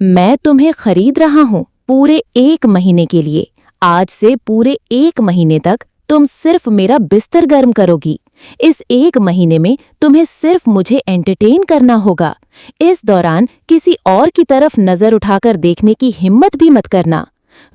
मैं तुम्हें खरीद रहा हूँ पूरे 1 महीने के लिए। आज से पूरे 1 महीने तक तुम सिर्फ मेरा बिस्तर गर्म करोगी। इस 1 महीने में तुम्हें सिर्फ मुझे एंटरटेन करना होगा। इस दौरान किसी और की तरफ नजर उठाकर देखने की हिम्मत भी मत करना।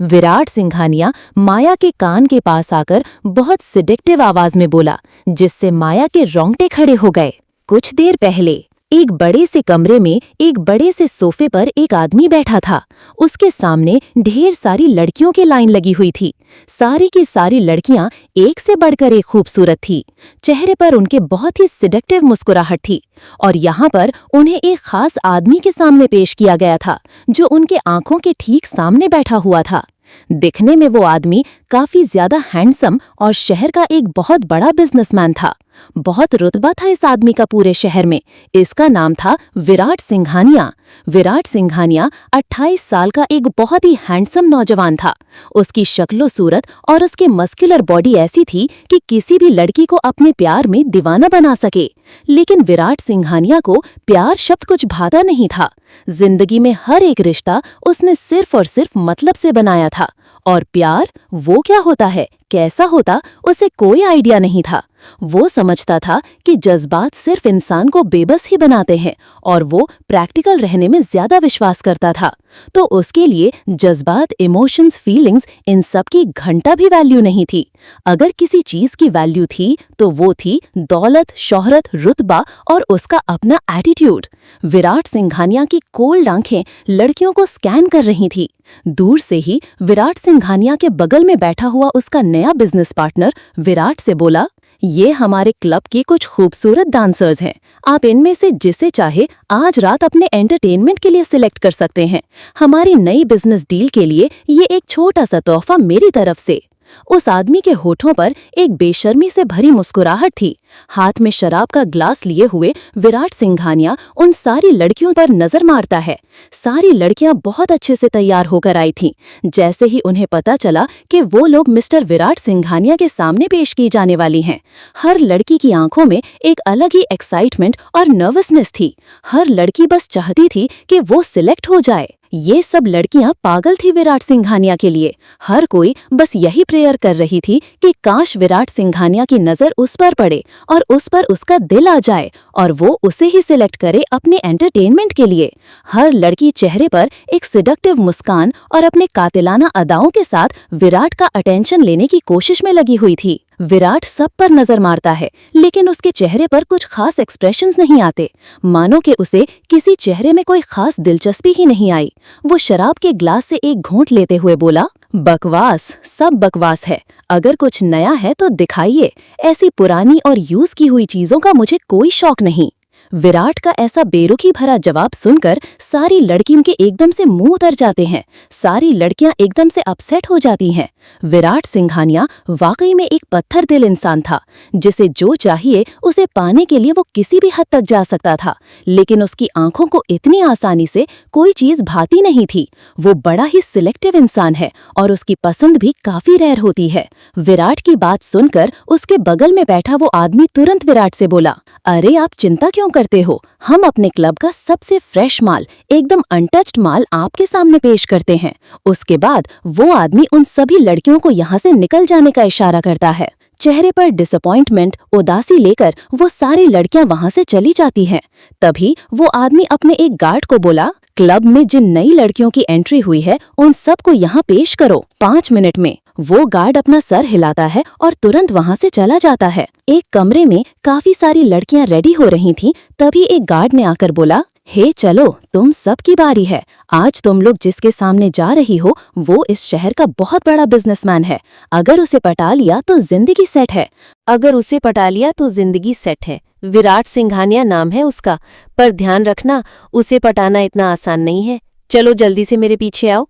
विराट सिंघानिया माया के कान के पास आकर बहुत सिडेक्टिव आवाज में बोला, जिससे माया के रोंगटे खड़े हो गए। कुछ देर पहले एक बड़े से कमरे में एक बड़े से सोफे पर एक आदमी बैठा था। उसके सामने ढेर सारी लड़कियों की लाइन लगी हुई थी। सारी की सारी लड़कियां एक से बढ़कर एक खूबसूरत थी। चेहरे पर उनके बहुत ही सिडेक्टिव मुस्कुराहट थी और यहाँ पर उन्हें एक खास आदमी के सामने पेश किया गया था, जो उनके आंखों के ठीक सामने बैठा हुआ था। दिखने में वो आदमी काफी ज्यादा हैंडसम और शहर का एक बहुत बड़ा बिजनेसमैन था। बहुत रुतबा था इस आदमी का पूरे शहर में। इसका नाम था विराट सिंघानिया। विराट सिंघानिया 28 साल का एक बहुत ही हैंडसम नौजवान था। उसकी शक्लो सूरत और उसके मस्कुलर बॉडी ऐसी थी कि किसी भी लड़की को अपने प्यार में दीवाना बना सके। लेकिन विराट सिंघानिया को प्यार शब्द कुछ भाता नहीं था। जिंदगी में हर एक रिश्ता उसने सिर्फ और सिर्फ मतलब से बनाया था, और प्यार वो क्या होता है, कैसा होता, उसे कोई आइडिया नहीं था। वो समझता था कि जज्बात सिर्फ इंसान को बेबस ही बनाते हैं, और वो प्रैक्टिकल रहने में ज्यादा विश्वास करता था। तो उसके लिए जज्बात, इमोशंस, फीलिंग्स, इन सब की घंटा भी वैल्यू नहीं थी। अगर किसी चीज की वैल्यू थी तो वो थी दौलत, शोहरत, रुतबा और उसका अपना एटीट्यूड। विराट सिंघानिया की कोल्ड आंखें लड़कियों को स्कैन कर रही थी। दूर से ही विराट सिंघानिया के बगल में बैठा हुआ उसका नया बिजनेस पार्टनर विराट से बोला, ये हमारे क्लब के कुछ खूबसूरत डांसर्स हैं। आप इनमें से जिसे चाहे आज रात अपने एंटरटेनमेंट के लिए सिलेक्ट कर सकते हैं। हमारी नई बिजनेस डील के लिए ये एक छोटा सा तोहफा मेरी तरफ से। उस आदमी के होठों पर एक बेशर्मी से भरी मुस्कुराहट थी। हाथ में शराब का ग्लास लिए हुए विराट सिंघानिया उन सारी लड़कियों पर नजर मारता है। सारी लड़कियां बहुत अच्छे से तैयार होकर आई थीं। जैसे ही उन्हें पता चला कि वो लोग मिस्टर विराट सिंघानिया के सामने पेश की जाने वाली हैं, हर लड़की की आंखों में एक अलग ही एक्साइटमेंट और नर्वसनेस थी। हर लड़की बस चाहती थी कि वो सिलेक्ट हो जाए। ये सब लड़कियां पागल थी विराट सिंघानिया के लिए। हर कोई बस यही प्रेयर कर रही थी कि काश विराट सिंघानिया की नजर उस पर पड़े और उस पर उसका दिल आ जाए और वो उसे ही सिलेक्ट करे अपने एंटरटेनमेंट के लिए। हर लड़की चेहरे पर एक सिडक्टिव मुस्कान और अपने कातिलाना अदाओं के साथ विराट का अटेंशन लेने की कोशिश में लगी हुई थी। विराट सब पर नजर मारता है, लेकिन उसके चेहरे पर कुछ खास एक्सप्रेशंस नहीं आते, मानो कि उसे किसी चेहरे में कोई खास दिलचस्पी ही नहीं आई। वो शराब के ग्लास से एक घूंट लेते हुए बोला, बकवास, सब बकवास है। अगर कुछ नया है तो दिखाइए। ऐसी पुरानी और यूज की हुई चीजों का मुझे कोई शौक नहीं। विराट का ऐसा बेरुखी भरा जवाब सुनकर सारी लड़कियों के एकदम से मुंह उतर जाते हैं। सारी लड़कियां एकदम से अपसेट हो जाती हैं। विराट सिंघानिया वाकई में एक पत्थर दिल इंसान था, जिसे जो चाहिए उसे पाने के लिए वो किसी भी हद तक जा सकता था। लेकिन उसकी आंखों को इतनी आसानी से कोई चीज भाती नहीं थी। वो बड़ा ही सिलेक्टिव इंसान है और उसकी पसंद भी काफी रेयर होती है। विराट की बात सुनकर उसके बगल में बैठा वो आदमी तुरंत विराट से बोला, अरे आप चिंता क्यों करते हो? हम अपने क्लब का सबसे फ्रेश माल, एकदम अनटच्ड माल आपके सामने पेश करते हैं। उसके बाद वो आदमी उन सभी लड़कियों को यहाँ से निकल जाने का इशारा करता है। चेहरे पर डिसअपॉइंटमेंट, उदासी लेकर वो सारी लड़कियां वहां से चली जाती हैं। तभी वो आदमी अपने एक गार्ड को बोला, क्लब में जिन नई लड़कियों की एंट्री हुई है उन सबको यहाँ पेश करो 5 मिनट में। वो गार्ड अपना सर हिलाता है और तुरंत वहां से चला जाता है। एक कमरे में काफी सारी लड़कियां रेडी हो रही थीं, तभी एक गार्ड ने आकर बोला, हे चलो, तुम सब की बारी है। आज तुम लोग जिसके सामने जा रही हो वो इस शहर का बहुत बड़ा बिजनेसमैन है। अगर उसे पटा लिया तो जिंदगी सेट है। अगर उसे पटा लिया तो जिंदगी सेट है। विराट सिंघानिया नाम है उसका, पर ध्यान रखना उसे पटाना इतना आसान नहीं है। चलो जल्दी से मेरे पीछे आओ।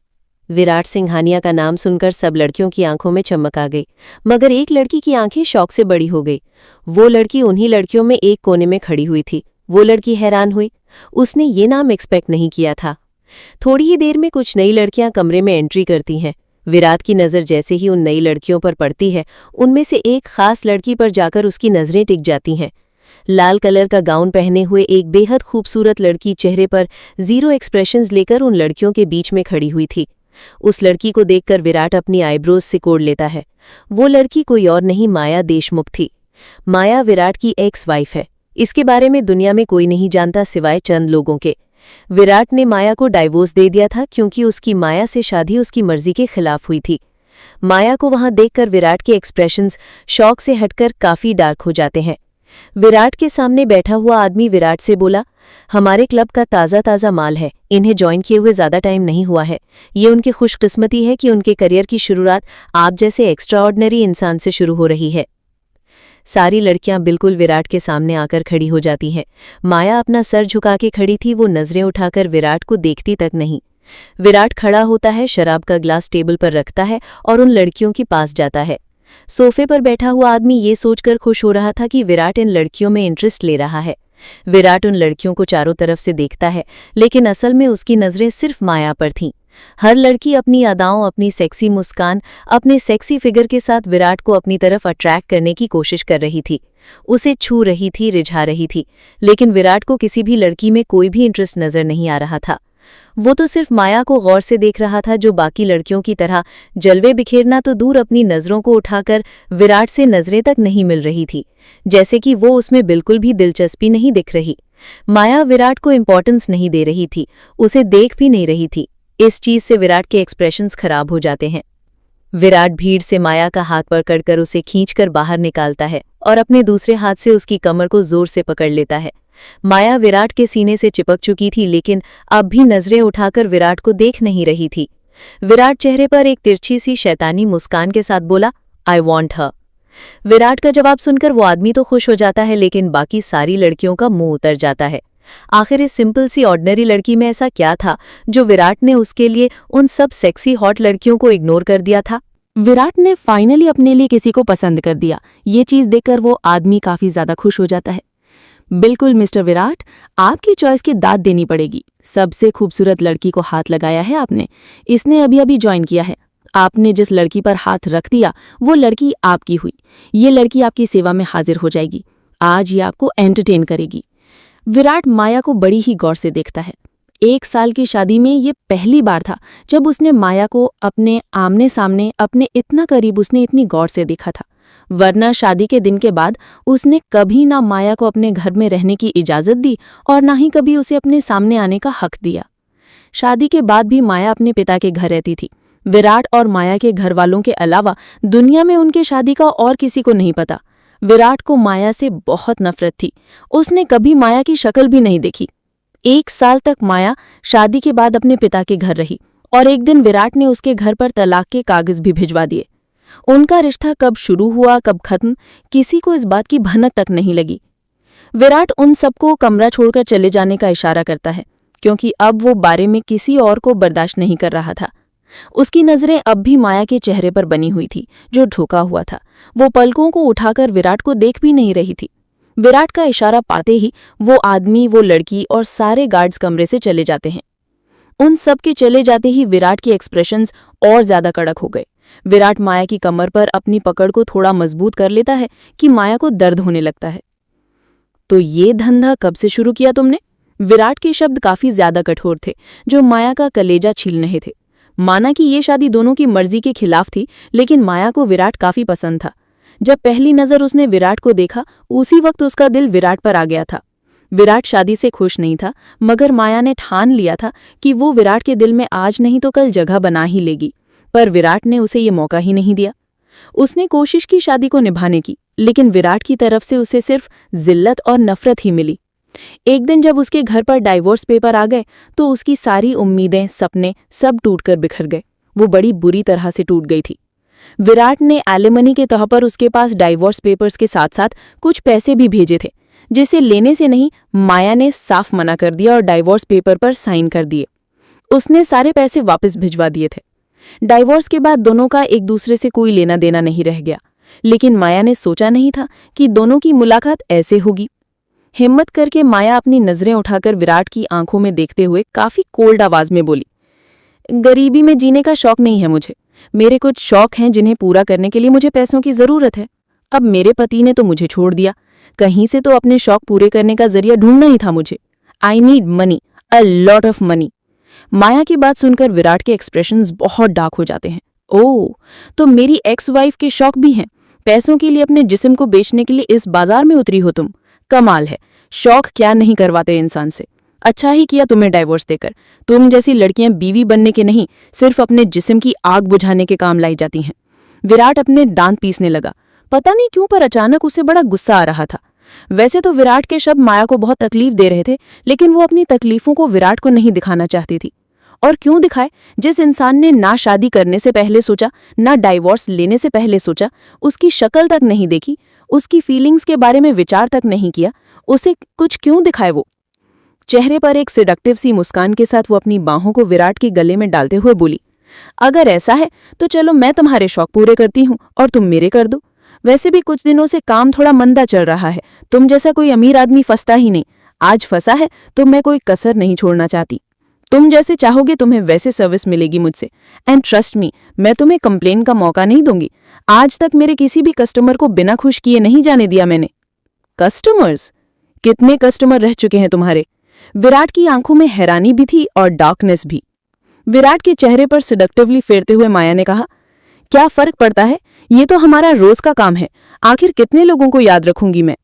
विराट सिंघानिया का नाम सुनकर सब लड़कियों की आंखों में चमक आ गई, मगर एक लड़की की आंखें शौक से बड़ी हो गई। वो लड़की उन्हीं लड़कियों में एक कोने में खड़ी हुई थी। वो लड़की हैरान हुई, उसने ये नाम एक्सपेक्ट नहीं किया था। थोड़ी ही देर में कुछ नई लड़कियां कमरे में एंट्री करती हैं। विराट की नज़र जैसे ही उन नई लड़कियों पर पड़ती है, उनमें से एक खास लड़की पर जाकर उसकी नज़रें टिक जाती हैं। लाल कलर का गाउन पहने हुए एक बेहद खूबसूरत लड़की चेहरे पर 0 एक्सप्रेशंस लेकर उन लड़कियों के बीच में खड़ी हुई थी। उस लड़की को देखकर विराट अपनी आईब्रोज सिकोड़ लेता है। वो लड़की कोई और नहीं माया देशमुख थी। माया विराट की एक्स वाइफ है। इसके बारे में दुनिया में कोई नहीं जानता सिवाय चंद लोगों के। विराट ने माया को डाइवोर्स दे दिया था क्योंकि उसकी माया से शादी उसकी मर्जी के खिलाफ हुई थी। माया को वहां देखकर विराट के एक्सप्रेशंस शौक से हटकर काफी डार्क हो जाते हैं। विराट के सामने बैठा हुआ आदमी विराट से बोला, हमारे क्लब का ताज़ा ताज़ा माल है, इन्हें ज्वाइन किए हुए ज़्यादा टाइम नहीं हुआ है। ये उनकी खुशकिस्मती है कि उनके करियर की शुरुआत आप जैसे एक्स्ट्राऑर्डिनरी इंसान से शुरू हो रही है। सारी लड़कियां बिल्कुल विराट के सामने आकर खड़ी हो जाती हैं। माया अपना सर झुका के खड़ी थी, वो नजरें उठाकर विराट को देखती तक नहीं। विराट खड़ा होता है, शराब का ग्लास टेबल पर रखता है और उन लड़कियों के पास जाता है। सोफे पर बैठा हुआ आदमी ये सोचकर खुश हो रहा था कि विराट इन लड़कियों में इंटरेस्ट ले रहा है। विराट उन लड़कियों को चारों तरफ से देखता है, लेकिन असल में उसकी नजरें सिर्फ माया पर थीं। हर लड़की अपनी अदाओं, अपनी सेक्सी मुस्कान, अपने सेक्सी फिगर के साथ विराट को अपनी तरफ अट्रैक्ट करने की कोशिश कर रही थी। उसे छू रही थी, रिझा रही थी, लेकिन विराट को किसी भी लड़की में कोई भी इंटरेस्ट नजर नहीं आ रहा था। वो तो सिर्फ माया को गौर से देख रहा था, जो बाकी लड़कियों की तरह जलवे बिखेरना तो दूर अपनी नजरों को उठाकर विराट से नजरें तक नहीं मिल रही थी, जैसे कि वो उसमें बिल्कुल भी दिलचस्पी नहीं दिख रही। माया विराट को इंपॉर्टेंस नहीं दे रही थी, उसे देख भी नहीं रही थी। इस चीज से विराट के एक्सप्रेशंस खराब हो जाते हैं। विराट भीड़ से माया का हाथ पकड़कर उसे खींचकर बाहर निकालता है और अपने दूसरे हाथ से उसकी कमर को जोर से पकड़ लेता है। माया विराट के सीने से चिपक चुकी थी, लेकिन अब भी नजरें उठाकर विराट को देख नहीं रही थी। विराट चेहरे पर एक तिरछी सी शैतानी मुस्कान के साथ बोला, आई वॉन्ट हर। विराट का जवाब सुनकर वो आदमी तो खुश हो जाता है, लेकिन बाकी सारी लड़कियों का मुंह उतर जाता है। आखिर इस सिंपल सी ऑर्डिनरी लड़की में ऐसा क्या था जो विराट ने उसके लिए उन सब सेक्सी हॉट लड़कियों को इग्नोर कर दिया था। विराट ने फाइनली अपने लिए किसी को पसंद कर दिया। ये चीज देखकर वो आदमी काफी ज्यादा खुश हो जाता है। बिल्कुल मिस्टर विराट, आपकी चॉइस की दाद देनी पड़ेगी। सबसे खूबसूरत लड़की को हाथ लगाया है आपने। इसने अभी अभी ज्वाइन किया है। आपने जिस लड़की पर हाथ रख दिया वो लड़की आपकी हुई। ये लड़की आपकी सेवा में हाजिर हो जाएगी। आज ये आपको एंटरटेन करेगी। विराट माया को बड़ी ही गौर से देखता है। 1 साल की शादी में ये पहली बार था जब उसने माया को अपने आमने सामने, अपने इतना करीब उसने इतनी गौर से देखा था। वरना शादी के दिन के बाद उसने कभी ना माया को अपने घर में रहने की इजाजत दी और ना ही कभी उसे अपने सामने आने का हक दिया। शादी के बाद भी माया अपने पिता के घर रहती थी। विराट और माया के घर वालों के अलावा दुनिया में उनके शादी का और किसी को नहीं पता। विराट को माया से बहुत नफरत थी। उसने कभी माया की शक्ल भी नहीं देखी। 1 साल तक माया शादी के बाद अपने पिता के घर रही और एक दिन विराट ने उसके घर पर तलाक के कागज भी भिजवा दिए। उनका रिश्ता कब शुरू हुआ कब खत्म, किसी को इस बात की भनक तक नहीं लगी। विराट उन सबको कमरा छोड़कर चले जाने का इशारा करता है, क्योंकि अब वो बारे में किसी और को बर्दाश्त नहीं कर रहा था। उसकी नजरें अब भी माया के चेहरे पर बनी हुई थी, जो झुका हुआ था। वो पलकों को उठाकर विराट को देख भी नहीं रही थी। विराट का इशारा पाते ही वो आदमी, वो लड़की और सारे गार्ड्स कमरे से चले जाते हैं। उन सब के चले जाते ही विराट के एक्सप्रेशंस और ज्यादा कड़क हो गए। विराट माया की कमर पर अपनी पकड़ को थोड़ा मजबूत कर लेता है कि माया को दर्द होने लगता है। तो ये धंधा कब से शुरू किया तुमने? विराट के शब्द काफी ज्यादा कठोर थे, जो माया का कलेजा छील रहे थे। माना कि ये शादी दोनों की मर्जी के खिलाफ थी, लेकिन माया को विराट काफी पसंद था। जब पहली नजर उसने विराट को देखा, उसी वक्त उसका दिल विराट पर आ गया था। विराट शादी से खुश नहीं था, मगर माया ने ठान लिया था कि वो विराट के दिल में आज नहीं तो कल जगह बना ही लेगी। पर विराट ने उसे ये मौका ही नहीं दिया। उसने कोशिश की शादी को निभाने की, लेकिन विराट की तरफ से उसे सिर्फ जिल्लत और नफरत ही मिली। एक दिन जब उसके घर पर डाइवोर्स पेपर आ गए तो उसकी सारी उम्मीदें, सपने सब टूटकर बिखर गए। वो बड़ी बुरी तरह से टूट गई थी। विराट ने एलिमनी के तौर पर उसके पास डाइवोर्स पेपर्स के साथ साथ कुछ पैसे भी भेजे थे, जिसे लेने से नहीं माया ने साफ मना कर दिया और डाइवोर्स पेपर पर साइन कर दिए। उसने सारे पैसे वापस भिजवा दिए थे। डाइवोर्स के बाद दोनों का एक दूसरे से कोई लेना देना नहीं रह गया, लेकिन माया ने सोचा नहीं था कि दोनों की मुलाकात ऐसे होगी। हिम्मत करके माया अपनी नजरें उठाकर विराट की आंखों में देखते हुए काफी कोल्ड आवाज में बोली, गरीबी में जीने का शौक नहीं है मुझे। मेरे कुछ शौक हैं जिन्हें पूरा करने के लिए मुझे पैसों की जरूरत है। अब मेरे पति ने तो मुझे छोड़ दिया, कहीं से तो अपने शौक पूरे करने का जरिया ढूंढना ही था मुझे। I need money, a lot of money. Maya की बात सुनकर विराट के एक्सप्रेशंस बहुत डार्क हो जाते हैं। ओह, तो मेरी एक्स वाइफ के शौक भी हैं। पैसों के लिए अपने जिस्म को बेचने के लिए इस बाजार में उतरी हो तुम। कमाल है, शौक क्या नहीं करवाते इंसान से। अच्छा ही किया तुम्हें डाइवोर्स देकर। तुम जैसी लड़कियां बीवी बनने के नहीं, सिर्फ अपने जिस्म की आग बुझाने के काम लाई जाती हैं। विराट अपने दांत पीसने लगा। पता नहीं क्यों पर अचानक उसे बड़ा गुस्सा आ रहा था। वैसे तो विराट के शब्द माया को बहुत तकलीफ दे रहे थे, लेकिन वो अपनी तकलीफों को विराट को नहीं दिखाना चाहती थी। और क्यों दिखाए? जिस इंसान ने ना शादी करने से पहले सोचा, ना डाइवोर्स लेने से पहले सोचा, उसकी शक्ल तक नहीं देखी, उसकी फीलिंग्स के बारे में विचार तक नहीं किया, उसे कुछ क्यों दिखाए वो? चेहरे पर एक सिडक्टिव सी मुस्कान के साथ वो अपनी बाहों को विराट के गले में डालते हुए बोली, अगर ऐसा है तो चलो मैं तुम्हारे शौक पूरे करती हूँ और तुम मेरे कर दो। वैसे भी कुछ दिनों से काम थोड़ा मंदा चल रहा है, तुम जैसा कोई अमीर आदमी फंसता ही नहीं। आज फंसा है तो मैं कोई कसर नहीं छोड़ना चाहती। तुम जैसे चाहोगे तुम्हें वैसे सर्विस मिलेगी मुझसे। एंड ट्रस्ट मी, मैं तुम्हें कंप्लेन का मौका नहीं दूंगी। आज तक मेरे किसी भी कस्टमर को बिना खुश किए नहीं जाने दिया मैंने। कस्टमर्स? कितने कस्टमर रह चुके हैं तुम्हारे? विराट की आंखों में हैरानी भी थी और डार्कनेस भी। विराट के चेहरे पर सिडक्टिवली फेरते हुए माया ने कहा, क्या फर्क पड़ता है, ये तो हमारा रोज का काम है। आखिर कितने लोगों को याद रखूंगी मैं?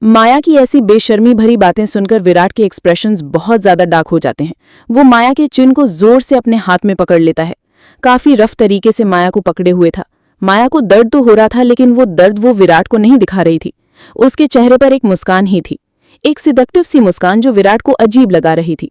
माया की ऐसी बेशर्मी भरी बातें सुनकर विराट के एक्सप्रेशंस बहुत ज्यादा डार्क हो जाते हैं। वो माया के चिन को जोर से अपने हाथ में पकड़ लेता है। काफी रफ तरीके से माया को पकड़े हुए था। माया को दर्द तो हो रहा था, लेकिन वो दर्द वो विराट को नहीं दिखा रही थी। उसके चेहरे पर एक मुस्कान ही थी, एक सिडक्टिव सी मुस्कान जो विराट को अजीब लगा रही थी।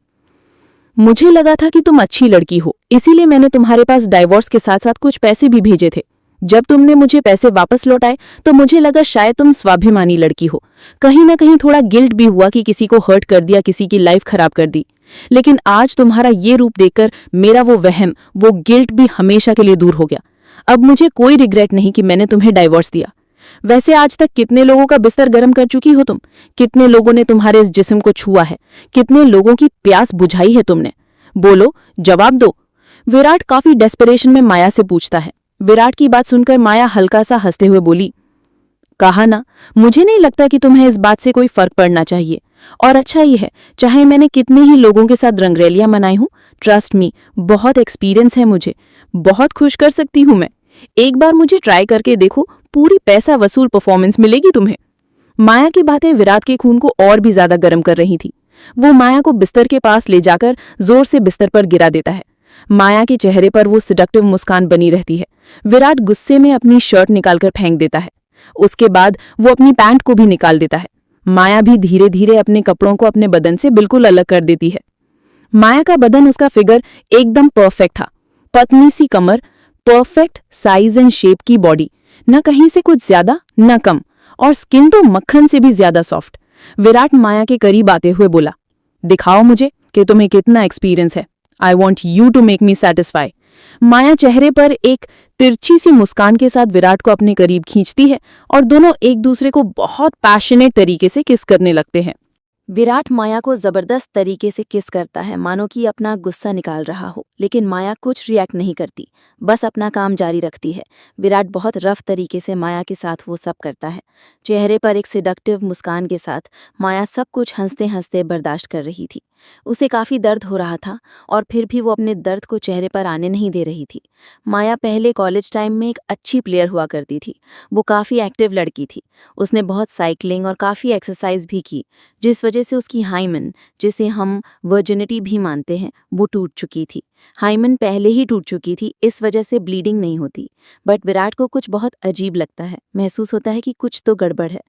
मुझे लगा था कि तुम अच्छी लड़की हो, इसीलिए मैंने तुम्हारे पास डाइवोर्स के साथ साथ कुछ पैसे भी भेजे थे। जब तुमने मुझे पैसे वापस लौटाए तो मुझे लगा शायद तुम स्वाभिमानी लड़की हो। कहीं ना कहीं थोड़ा गिल्ट भी हुआ कि किसी को हर्ट कर दिया, किसी की लाइफ खराब कर दी। लेकिन आज तुम्हारा ये रूप देखकर मेरा वो वहम, वो गिल्ट भी हमेशा के लिए दूर हो गया। अब मुझे कोई रिग्रेट नहीं कि मैंने तुम्हें डाइवोर्स दिया। वैसे आज तक कितने लोगों का बिस्तर गर्म कर चुकी हो तुम? कितने लोगों ने तुम्हारे इस जिस्म को छुआ है? कितने लोगों की प्यास बुझाई है तुमने? बोलो, जवाब दो। विराट काफी डेस्परेशन में माया से पूछता है। विराट की बात सुनकर माया हल्का सा हंसते हुए बोली, कहा ना, मुझे नहीं लगता कि तुम्हें इस बात से कोई फर्क पड़ना चाहिए। और अच्छा ही है, चाहे मैंने कितने ही लोगों के साथ रंगरेलियां मनाई हूं, ट्रस्ट मी, बहुत एक्सपीरियंस है मुझे, बहुत खुश कर सकती हूं मैं। एक बार मुझे ट्राई करके देखो, पूरी पैसा वसूल परफॉर्मेंस मिलेगी तुम्हें। माया की बातें विराट के खून को और भी ज्यादा गर्म कर रही थी। वो माया को बिस्तर के पास ले जाकर जोर से बिस्तर पर गिरा देता है। माया के चेहरे पर वो सिडक्टिव मुस्कान बनी रहती है। विराट गुस्से में अपनी शर्ट निकालकर फेंक देता है। उसके बाद वो अपनी पैंट को भी निकाल देता है। माया भी धीरे धीरे अपने कपड़ों को अपने बदन से बिल्कुल अलग कर देती है। माया का बदन, उसका फिगर एकदम परफेक्ट था। पतली सी कमर, परफेक्ट साइज एंड शेप की बॉडी, न कहीं से कुछ ज्यादा न कम, और स्किन तो मक्खन से भी ज्यादा सॉफ्ट। विराट माया के करीब आते हुए बोला, दिखाओ मुझे कि तुम्हें कितना एक्सपीरियंस है। I want you to make me satisfy. Maya चेहरे पर एक तिरछी सी मुस्कान के साथ विराट को अपने करीब खींचती है और दोनों एक दूसरे को बहुत पैशनेट तरीके से किस करने लगते हैं। विराट माया को जबरदस्त तरीके से किस करता है, मानो कि अपना गुस्सा निकाल रहा हो, लेकिन माया कुछ रिएक्ट नहीं करती, बस अपना काम जारी रखती है। विराट बहुत रफ तरीके से माया के साथ वो सब करता है। चेहरे पर एक सिडक्टिव मुस्कान के साथ माया सब कुछ हंसते हंसते बर्दाश्त कर रही थी। उसे काफी दर्द हो रहा था और फिर भी वो अपने दर्द को चेहरे पर आने नहीं दे रही थी। माया पहले कॉलेज टाइम में एक अच्छी प्लेयर हुआ करती थी। वो काफी एक्टिव लड़की थी। उसने बहुत साइकिलिंग और काफी एक्सरसाइज भी की, जिस वजह से उसकी हाइमन, जिसे हम वर्जिनिटी भी मानते हैं, वो टूट चुकी थी। हाइमन पहले ही टूट चुकी थी, इस वजह से ब्लीडिंग नहीं होती। बट विराट को कुछ बहुत अजीब लगता है, महसूस होता है कि कुछ तो गड़बड़ है।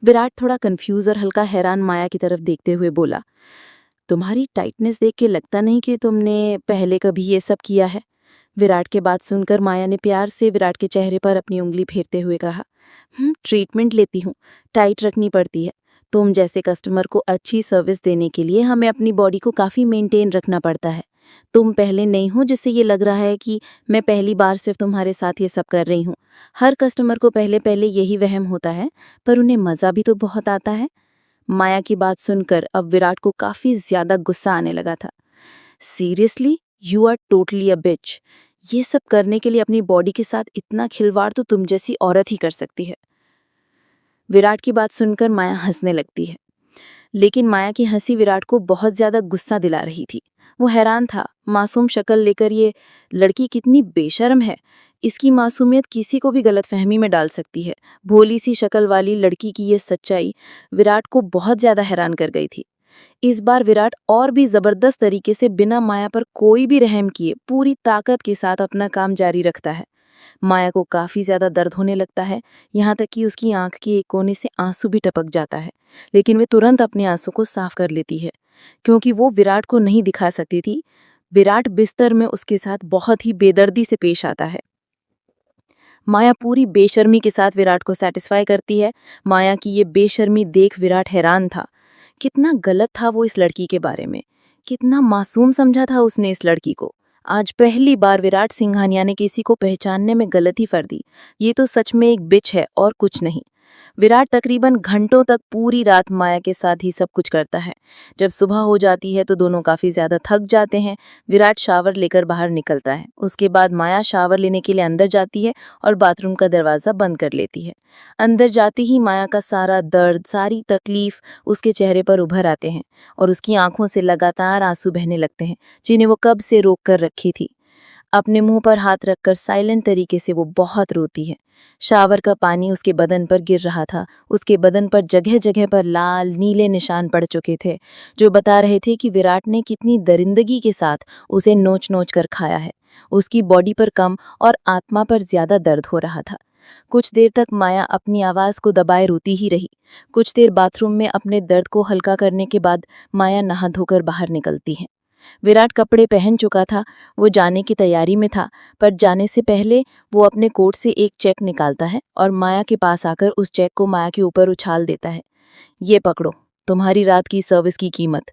विराट थोड़ा कंफ्यूज और हल्का हैरान माया की तरफ देखते हुए बोला, तुम्हारी टाइटनेस देख के लगता नहीं कि तुमने पहले कभी ये सब किया है। विराट के बात सुनकर माया ने प्यार से विराट के चेहरे पर अपनी उंगली फेरते हुए कहा, ट्रीटमेंट लेती हूँ, टाइट रखनी पड़ती है। तुम जैसे कस्टमर को अच्छी सर्विस देने के लिए हमें अपनी बॉडी को काफ़ी मेंटेन रखना पड़ता है। तुम पहले नहीं हो जिससे ये लग रहा है कि मैं पहली बार सिर्फ तुम्हारे साथ ये सब कर रही हूँ। हर कस्टमर को पहले पहले यही वहम होता है, पर उन्हें मज़ा भी तो बहुत आता है। माया की बात सुनकर अब विराट को काफ़ी ज़्यादा गुस्सा आने लगा था। Seriously, you are totally a bitch. ये सब करने के लिए अपनी बॉडी के साथ इतना खिलवाड़ तो तुम जैसी औरत ही कर सकती है। विराट की बात सुनकर माया हंसने लगती है, लेकिन माया की हंसी विराट को बहुत ज्यादा गुस्सा दिला रही थी। वो हैरान था, मासूम शक्ल लेकर ये लड़की कितनी बेशर्म है। इसकी मासूमियत किसी को भी गलतफहमी में डाल सकती है। भोली सी शक्ल वाली लड़की की ये सच्चाई विराट को बहुत ज्यादा हैरान कर गई थी। इस बार विराट और भी जबरदस्त तरीके से बिना माया पर कोई भी रहम किए पूरी ताकत के साथ अपना काम जारी रखता है। माया को काफी ज्यादा दर्द होने लगता है, यहाँ तक कि उसकी आंख के एक कोने से आंसू भी टपक जाता है, लेकिन वे तुरंत अपने आंसू को साफ कर लेती है, क्योंकि वो विराट को नहीं दिखा सकती थी। विराट बिस्तर में उसके साथ बहुत ही बेदर्दी से पेश आता है। माया पूरी बेशर्मी के साथ विराट को सेटिस्फाई करती है। माया की ये बेशर्मी देख विराट हैरान था। कितना गलत था वो इस लड़की के बारे में, कितना मासूम समझा था उसने इस लड़की को। आज पहली बार विराट सिंघानिया ने किसी को पहचानने में गलती कर दी। ये तो सच में एक बिच है और कुछ नहीं। विराट तकरीबन घंटों तक पूरी रात माया के साथ ही सब कुछ करता है। जब सुबह हो जाती है तो दोनों काफी ज्यादा थक जाते हैं। विराट शावर लेकर बाहर निकलता है। उसके बाद माया शावर लेने के लिए अंदर जाती है और बाथरूम का दरवाजा बंद कर लेती है। अंदर जाते ही माया का सारा दर्द, सारी तकलीफ उसके चेहरे पर उभर आते हैं और उसकी आंखों से लगातार आंसू बहने लगते हैं, जिन्हें वो कब से रोक कर रखी थी। अपने मुंह पर हाथ रखकर साइलेंट तरीके से वो बहुत रोती है। शावर का पानी उसके बदन पर गिर रहा था। उसके बदन पर जगह जगह पर लाल नीले निशान पड़ चुके थे, जो बता रहे थे कि विराट ने कितनी दरिंदगी के साथ उसे नोच नोच कर खाया है। उसकी बॉडी पर कम और आत्मा पर ज्यादा दर्द हो रहा था। कुछ देर तक माया अपनी आवाज को दबाए रोती ही रही। कुछ देर बाथरूम में अपने दर्द को हल्का करने के बाद माया नहा धोकर बाहर निकलती है। विराट कपड़े पहन चुका था। वो जाने की तैयारी में था, पर जाने से पहले वो अपने कोट से एक चेक निकालता है और माया के पास आकर उस चेक को माया के ऊपर उछाल देता है। ये पकड़ो, तुम्हारी रात की सर्विस की कीमत।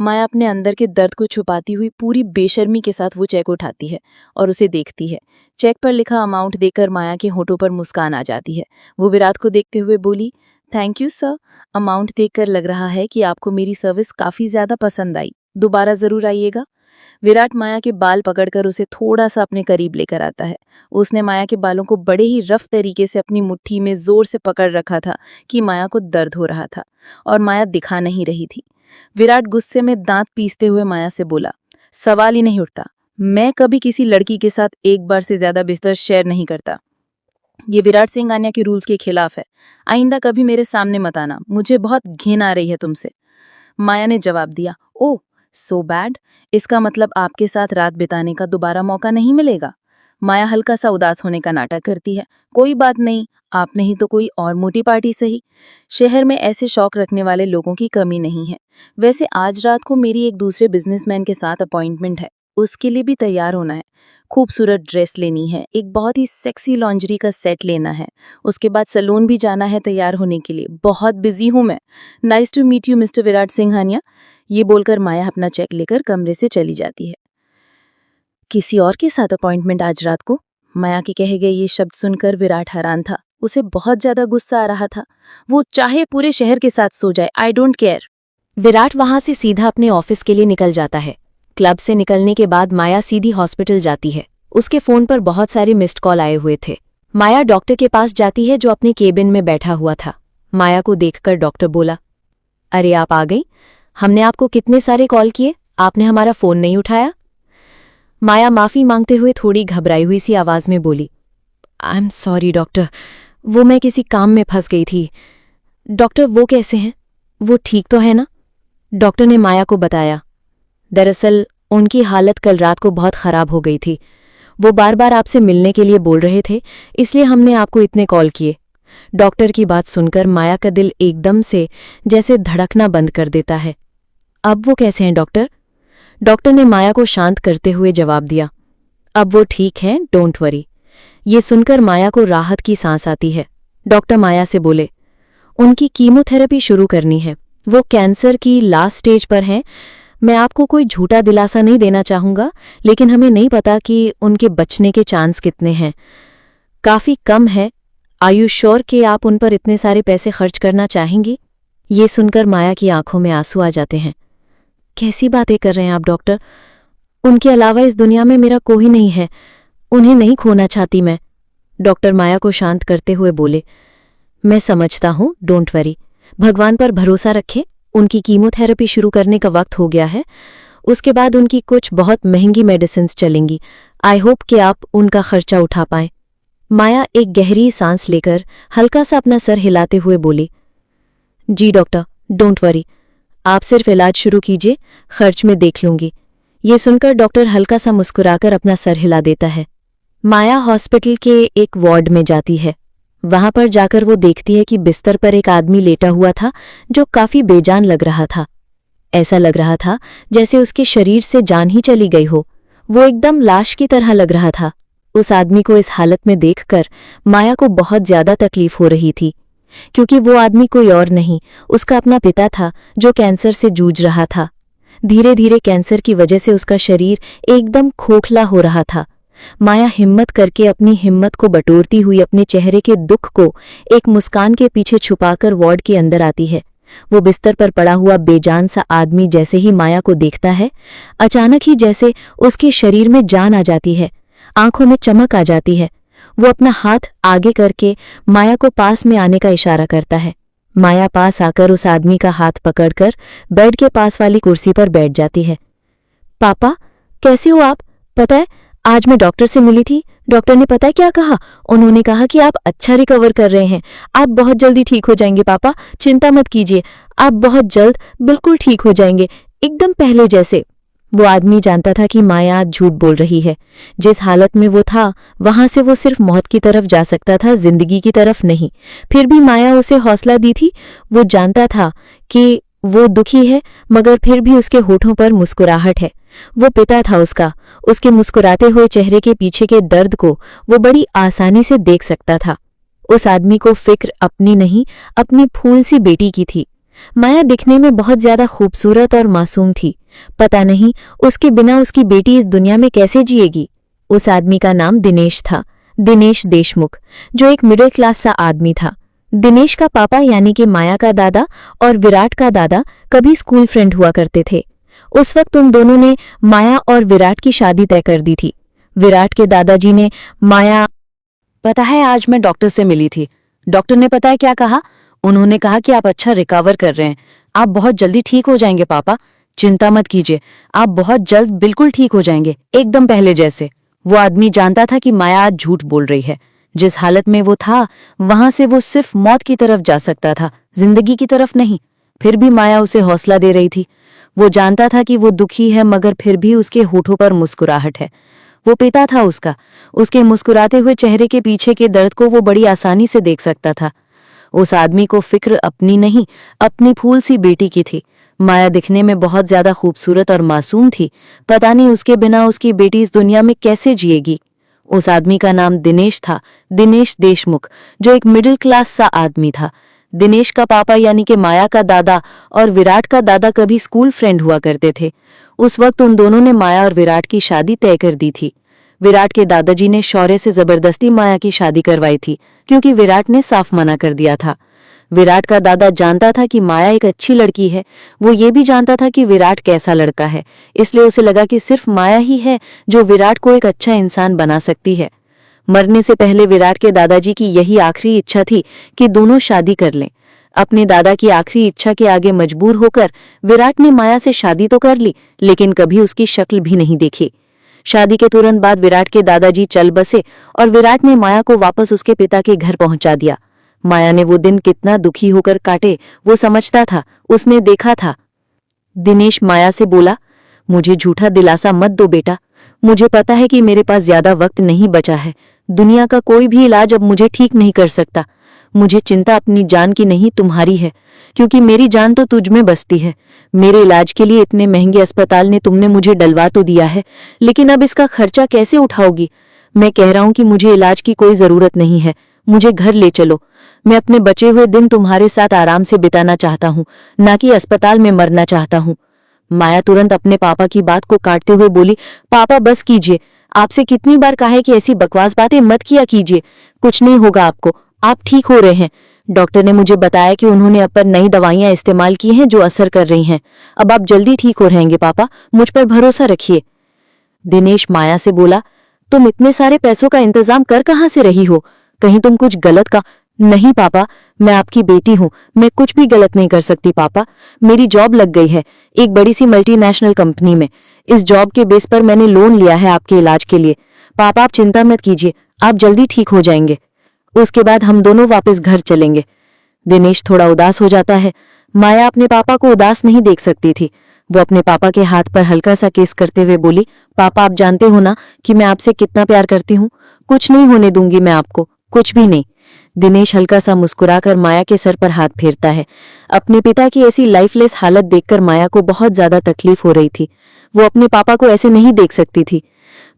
माया अपने अंदर के दर्द को छुपाती हुई पूरी बेशर्मी के साथ वो चेक उठाती है और उसे देखती है। चेक पर लिखा अमाउंट देखकर माया के होठों पर मुस्कान आ जाती है। वो विराट को देखते हुए बोली, थैंक यू सर। अमाउंट देखकर लग रहा है कि आपको मेरी सर्विस काफी ज्यादा पसंद आई। दोबारा जरूर आइएगा। विराट माया के बाल पकड़कर उसे थोड़ा सा अपने करीब लेकर आता है। उसने माया के बालों को बड़े ही रफ तरीके से अपनी मुट्ठी में जोर से पकड़ रखा था कि माया को दर्द हो रहा था और माया दिखा नहीं रही थी। विराट गुस्से में दांत पीसते हुए माया से बोला, सवाल ही नहीं उठता, मैं कभी किसी लड़की के साथ एक बार से ज्यादा बिस्तर शेयर नहीं करता। ये विराट सिंघानिया के रूल्स के खिलाफ है। आइंदा कभी मेरे सामने मत आना, मुझे बहुत घिन आ रही है तुमसे। माया ने जवाब दिया, ओह सो बैड, इसका मतलब आपके साथ रात बिताने का दोबारा मौका नहीं मिलेगा। माया हल्का सा उदास होने का नाटक करती है। कोई बात नहीं, आप नहीं तो कोई और मोटी पार्टी सही। शहर में ऐसे शौक रखने वाले लोगों की कमी नहीं है। वैसे आज रात को मेरी एक दूसरे बिजनेसमैन के साथ अपॉइंटमेंट है, उसके लिए भी तैयार होना है। खूबसूरत ड्रेस लेनी है, एक बहुत ही सेक्सी लॉन्जरी का सेट लेना है, उसके बाद सैलून भी जाना है तैयार होने के लिए। बहुत बिजी हूं मैं। Nice to meet you mister Virat Singhania. ये बोलकर माया अपना चेक लेकर कमरे से चली जाती है। किसी और के साथ अपॉइंटमेंट आज रात को? माया के कहे गए ये शब्द सुनकर विराट हैरान था। उसे बहुत ज्यादा गुस्सा आ रहा था। वो चाहे पूरे शहर के साथ सो जाए, आई डोंट केयर। विराट वहां से सीधा अपने ऑफिस के लिए निकल जाता है। क्लब से निकलने के बाद माया सीधी हॉस्पिटल जाती है। उसके फोन पर बहुत सारे मिस्ड कॉल आए हुए थे। माया डॉक्टर के पास जाती है, जो अपने केबिन में बैठा हुआ था। माया को देखकर डॉक्टर बोला, अरे आप आ गई? हमने आपको कितने सारे कॉल किए, आपने हमारा फोन नहीं उठाया। माया माफी मांगते हुए थोड़ी घबराई हुई सी आवाज में बोली, आई एम सॉरी डॉक्टर, वो मैं किसी काम में फंस गई थी। डॉक्टर वो कैसे हैं, वो ठीक तो है ना? डॉक्टर ने माया को बताया, दरअसल उनकी हालत कल रात को बहुत खराब हो गई थी। वो बार बार आपसे मिलने के लिए बोल रहे थे, इसलिए हमने आपको इतने कॉल किए। डॉक्टर की बात सुनकर माया का दिल एकदम से जैसे धड़कना बंद कर देता है। अब वो कैसे हैं डॉक्टर? डॉक्टर ने माया को शांत करते हुए जवाब दिया, अब वो ठीक हैं, डोंट वरी। ये सुनकर माया को राहत की सांस आती है। डॉक्टर माया से बोले, उनकी कीमोथेरेपी शुरू करनी है, वो कैंसर की लास्ट स्टेज पर हैं। मैं आपको कोई झूठा दिलासा नहीं देना चाहूंगा, लेकिन हमें नहीं पता कि उनके बचने के चांस कितने हैं। काफी कम है। आर यू श्योर कि आप उन पर इतने सारे पैसे खर्च करना चाहेंगी? ये सुनकर माया की आंखों में आंसू आ जाते हैं। कैसी बातें कर रहे हैं आप डॉक्टर? उनके अलावा इस दुनिया में मेरा कोई नहीं है, उन्हें नहीं खोना चाहती मैं। डॉक्टर माया को शांत करते हुए बोले, मैं समझता हूँ, डोंट वरी। भगवान पर भरोसा रखें। उनकी कीमोथेरेपी शुरू करने का वक्त हो गया है। उसके बाद उनकी कुछ बहुत महंगी मेडिसिन्स चलेंगी। आई होप कि आप उनका खर्चा उठा पाएं। माया एक गहरी सांस लेकर हल्का सा अपना सर हिलाते हुए बोली, जी डॉक्टर, डोंट वरी। आप सिर्फ इलाज शुरू कीजिए, खर्च में देख लूंगी। ये सुनकर डॉक्टर हल्का सा मुस्कुराकर अपना सर हिला देता है। माया हॉस्पिटल के एक वार्ड में जाती है। वहां पर जाकर वो देखती है कि बिस्तर पर एक आदमी लेटा हुआ था जो काफी बेजान लग रहा था। ऐसा लग रहा था जैसे उसके शरीर से जान ही चली गई हो। वो एकदम लाश की तरह लग रहा था। उस आदमी को इस हालत में देखकर माया को बहुत ज्यादा तकलीफ हो रही थी, क्योंकि वो आदमी कोई और नहीं, उसका अपना पिता था जो कैंसर से जूझ रहा था। धीरे धीरे कैंसर की वजह से उसका शरीर एकदम खोखला हो रहा था। माया हिम्मत करके अपनी हिम्मत को बटोरती हुई अपने चेहरे के दुख को एक मुस्कान के पीछे छुपाकर वार्ड के अंदर आती है। वो बिस्तर पर पड़ा हुआ बेजान सा आदमी जैसे ही माया को देखता है, अचानक ही जैसे उसके शरीर में जान आ जाती है, आंखों में चमक आ जाती है। वो अपना हाथ आगे करके माया को पास में आने का इशारा करता है। माया पास आकर उस आदमी का हाथ पकड़कर बेड के पास वाली कुर्सी पर बैठ जाती है। पापा, कैसे हो आप? पता है, आज मैं डॉक्टर से मिली थी। डॉक्टर ने पता है क्या कहा? उन्होंने कहा कि आप अच्छा रिकवर कर रहे हैं। आप बहुत जल्दी ठीक हो जाएंगे पापा, चिंता मत कीजिए। आप बहुत जल्द बिल्कुल ठीक हो जाएंगे, एकदम पहले जैसे। वो आदमी जानता था कि माया आज झूठ बोल रही है। जिस हालत में वो था, वहां से वो सिर्फ मौत की तरफ जा सकता था, जिंदगी की तरफ नहीं। फिर भी माया उसे हौसला दी थी। वो जानता था कि वो दुखी है, मगर फिर भी उसके होठों पर मुस्कुराहट है। वो पिता था उसका। उसके मुस्कुराते हुए चेहरे के पीछे के दर्द को वो बड़ी आसानी से देख सकता था। उस आदमी को फिक्र अपनी नहीं, अपनी फूल सी बेटी की थी। माया दिखने में बहुत ज्यादा खूबसूरत और मासूम थी। पता नहीं उसके बिना उसकी बेटी इस दुनिया में कैसे जिएगी। उस आदमी का नाम दिनेश था, दिनेश देशमुख, जो एक मिडिल क्लास सा आदमी था। दिनेश का पापा यानी कि माया का दादा और विराट का दादा कभी स्कूल फ्रेंड हुआ करते थे। उस वक्त उन दोनों ने माया और विराट की शादी तय कर दी थी। विराट के दादाजी ने माया, पता है, आज मैं डॉक्टर से मिली थी। डॉक्टर ने पता है क्या कहा? उन्होंने कहा कि आप अच्छा रिकवर कर रहे हैं, आप बहुत जल्दी ठीक हो जाएंगे पापा, चिंता मत कीजिए, आप बहुत जल्द बिल्कुल ठीक हो जाएंगे, एकदम पहले जैसे। वो आदमी जानता था कि माया आज झूठ बोल रही है। जिस हालत में वो था, वहां से वो सिर्फ मौत की तरफ जा सकता था, जिंदगी की तरफ नहीं। फिर भी माया उसे हौसला दे रही थी। वो जानता था कि वो दुखी है, मगर फिर भी उसके होठों पर मुस्कुराहट है। वो पिता था उसका। उसके मुस्कुराते हुए चेहरे के पीछे के दर्द को वो बड़ी आसानी से देख सकता था। उस आदमी को फिक्र अपनी नहीं, अपनी फूल सी बेटी की थी। माया दिखने में बहुत ज्यादा खूबसूरत और मासूम थी। पता नहीं उसके बिना उसकी बेटी इस दुनिया में कैसे जिएगी। उस आदमी का नाम दिनेश था, दिनेश देशमुख, जो एक मिडिल क्लास सा आदमी था। दिनेश का पापा यानी कि माया का दादा और विराट का दादा कभी स्कूल फ्रेंड हुआ करते थे। उस वक्त उन दोनों ने माया और विराट की शादी तय कर दी थी। विराट के दादाजी ने शौर्य से जबरदस्ती माया की शादी करवाई थी, क्योंकि विराट ने साफ मना कर दिया था। विराट का दादा जानता था कि माया एक अच्छी लड़की है। वो ये भी जानता था कि विराट कैसा लड़का है, इसलिए उसे लगा कि सिर्फ माया ही है जो विराट को एक अच्छा इंसान बना सकती है। मरने से पहले विराट के दादाजी की यही आखिरी इच्छा थी कि दोनों शादी कर लें। अपने दादा की आखिरी इच्छा के आगे मजबूर होकर विराट ने माया से शादी तो कर ली, लेकिन कभी उसकी शक्ल भी नहीं देखी। शादी के तुरंत बाद विराट के दादाजी चल बसे और विराट ने माया को वापस उसके पिता के घर पहुंचा दिया। माया ने वो दिन कितना दुखी होकर काटे वो समझता था, उसने देखा था। दिनेश माया से बोला, मुझे झूठा दिलासा मत दो बेटा, मुझे पता है कि मेरे पास ज्यादा वक्त नहीं बचा है। दुनिया का कोई भी इलाज अब मुझे ठीक नहीं कर सकता। मुझे चिंता अपनी जान की नहीं, तुम्हारी है, क्योंकि मेरी जान तो तुझ में बसती है। मेरे इलाज के लिए इतने महंगे अस्पताल ने तुमने मुझे डलवा तो दिया है, लेकिन अब इसका खर्चा कैसे उठाओगी? मैं कह रहा हूं कि मुझे इलाज की कोई जरूरत नहीं है, मुझे घर ले चलो। मैं अपने बचे हुए दिन तुम्हारे साथ आराम से बिताना चाहता हूँ, ना कि अस्पताल में मरना चाहता हूँ। माया तुरंत अपने पापा की बात को काटते हुए बोली, पापा बस कीजिए, आपसे कितनी बार कहा है कि ऐसी बकवास बातें मत किया कीजिए। कुछ नहीं होगा आपको, आप ठीक हो रहे हैं। डॉक्टर ने मुझे बताया कि उन्होंने अब पर नई दवाइयां इस्तेमाल की हैं जो असर कर रही हैं। अब आप जल्दी ठीक हो रहेंगे पापा, मुझ पर भरोसा रखिए। दिनेश माया से बोला, तुम इतने सारे पैसों का इंतजाम कर कहाँ से रही हो? कहीं तुम कुछ गलत का नहीं पापा, मैं आपकी बेटी हूँ, मैं कुछ भी गलत नहीं कर सकती पापा। मेरी जॉब लग गई है एक बड़ी सी मल्टीनेशनल कंपनी में। इस जॉब के बेस पर मैंने लोन लिया है आपके इलाज के लिए। पापा आप चिंता मत कीजिए, आप जल्दी ठीक हो जाएंगे। उसके बाद हम दोनों वापस घर चलेंगे। दिनेश थोड़ा उदास हो जाता है। माया अपने पापा को उदास नहीं देख सकती थी। वो अपने पापा के हाथ पर हल्का सा किस करते हुए बोली, पापा आप जानते हो ना कि मैं आपसे कितना प्यार करती हूँ। कुछ नहीं होने दूंगी मैं आपको, कुछ भी नहीं। दिनेश हल्का सा मुस्कुराकर माया के सर पर हाथ फेरता है। अपने पिता की ऐसी लाइफलेस हालत देखकर माया को बहुत ज्यादा तकलीफ हो रही थी। वो अपने पापा को ऐसे नहीं देख सकती थी।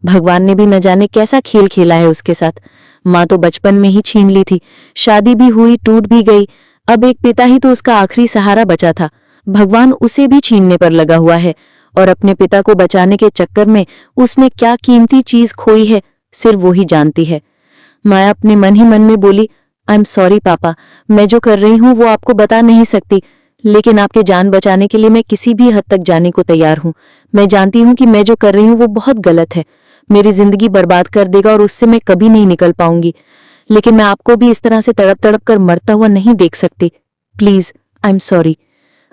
भगवान ने भी न जाने कैसा खेल खेला है उसके साथ। माँ तो बचपन में ही छीन ली थी, शादी भी हुई, टूट भी गई। अब एक पिता ही तो उसका आखिरी सहारा बचा था। भगवान उसे भी छीनने पर लगा हुआ है और अपने पिता को बचाने के चक्कर में उसने क्या कीमती चीज खोई है सिर्फ वो ही जानती है। माया अपने मन ही मन में बोली, आई एम सॉरी पापा, मैं जो कर रही हूँ वो आपको बता नहीं सकती, लेकिन आपके जान बचाने के लिए मैं किसी भी हद तक जाने को तैयार हूँ। मैं जानती हूँ कि मैं जो कर रही हूँ वो बहुत गलत है, मेरी जिंदगी बर्बाद कर देगा और उससे मैं कभी नहीं निकल पाऊंगी, लेकिन मैं आपको भी इस तरह से तड़प तड़प कर मरता हुआ नहीं देख सकती। Please, I am sorry.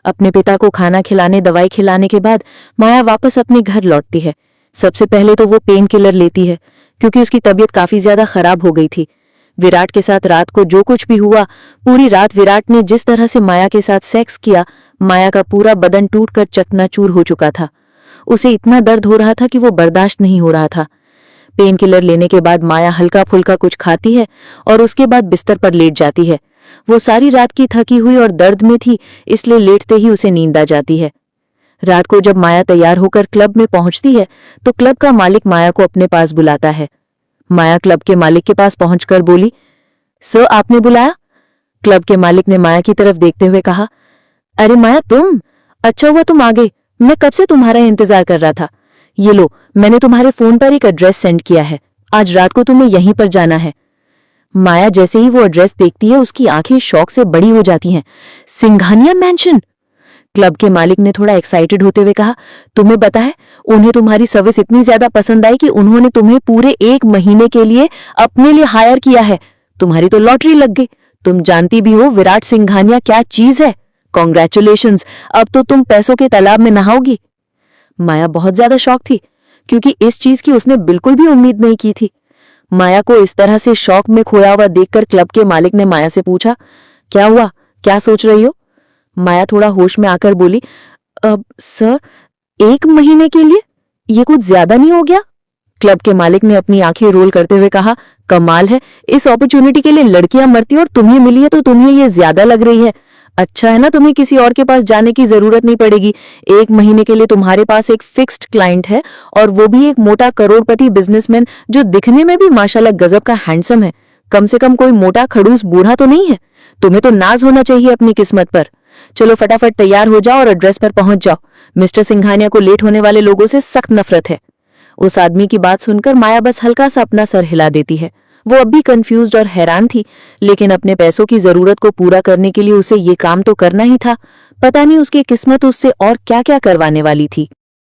अपने पिता को खाना खिलाने, दवाई खिलाने के बाद माया वापस अपने घर लौटती है। सबसे पहले तो वो पेन किलर लेती है क्योंकि उसकी तबीयत काफी ज्यादा खराब हो गई थी। विराट के साथ रात को जो कुछ भी हुआ, पूरी रात विराट ने जिस तरह से माया के साथ सेक्स किया, माया का पूरा बदन टूटकर चकनाचूर हो चुका था। उसे इतना दर्द हो रहा था कि वो बर्दाश्त नहीं हो रहा था। पेन किलर लेने के बाद माया हल्का फुल्का कुछ खाती है और उसके बाद बिस्तर पर लेट जाती है। वो सारी रात की थकी हुई और दर्द में थी, इसलिए लेटते ही उसे नींद आ जाती है। रात को जब माया तैयार होकर क्लब में पहुंचती है तो क्लब का मालिक माया को अपने पास बुलाता है। माया क्लब के मालिक के पास पहुंचकर बोली, सर आपने बुलाया? क्लब के मालिक ने माया की तरफ देखते हुए कहा, अरे माया तुम, अच्छा हुआ तुम आ गई, मैं कब से तुम्हारा इंतजार कर रहा था। ये लो, मैंने तुम्हारे फोन पर एक एड्रेस सेंड किया है, आज रात को तुम्हें यहीं पर जाना है। माया जैसे ही वो एड्रेस देखती है उसकी आंखें शौक से बड़ी हो जाती हैं। सिंघानिया मैंशन? क्लब के मालिक ने थोड़ा एक्साइटेड होते हुए कहा, तुम्हें पता है उन्हें तुम्हारी सर्विस इतनी ज्यादा पसंद आई कि उन्होंने तुम्हें पूरे 1 महीने के लिए अपने लिए हायर किया है। तुम्हारी तो लॉटरी लग गई। तुम जानती भी हो विराट सिंघानिया क्या चीज है। कॉन्ग्रेचुलेशंस, अब तो तुम पैसों के तालाब में नहाओगी। माया बहुत ज्यादा शॉक थी क्योंकि इस चीज की उसने बिल्कुल भी उम्मीद नहीं की थी। माया को इस तरह से शौक में खोया हुआ देखकर क्लब के मालिक ने माया से पूछा, क्या हुआ, क्या सोच रही हो? माया थोड़ा होश में आकर बोली, सर 1 महीने के लिए ये कुछ ज्यादा नहीं हो गया? क्लब के मालिक ने अपनी आंखें रोल करते हुए कहा, कमाल है, इस अपॉर्चुनिटी के लिए लड़कियां मरती और तुम्हें मिली है तो तुम्हें ये ज्यादा लग रही है। अच्छा है ना, तुम्हें किसी और के पास जाने की जरूरत नहीं पड़ेगी। 1 महीने के लिए तुम्हारे पास एक फिक्स्ड क्लाइंट है और वो भी एक मोटा करोड़पति बिजनेसमैन जो दिखने में भी माशाल्लाह गजब का हैंडसम है। कम से कम कोई मोटा खड़ूस बूढ़ा तो नहीं है। तुम्हें तो नाज होना चाहिए अपनी किस्मत पर। चलो फटाफट तैयार हो जाओ और एड्रेस पर पहुंच जाओ। मिस्टर सिंघानिया को लेट होने वाले लोगों से सख्त नफरत है। उस आदमी की बात सुनकर माया बस हल्का सा अपना सर हिला देती है। वो अब भी कंफ्यूज्ड और हैरान थी, लेकिन अपने पैसों की जरूरत को पूरा करने के लिए उसे ये काम तो करना ही था। पता नहीं उसकी किस्मत उससे और क्या क्या करवाने वाली थी।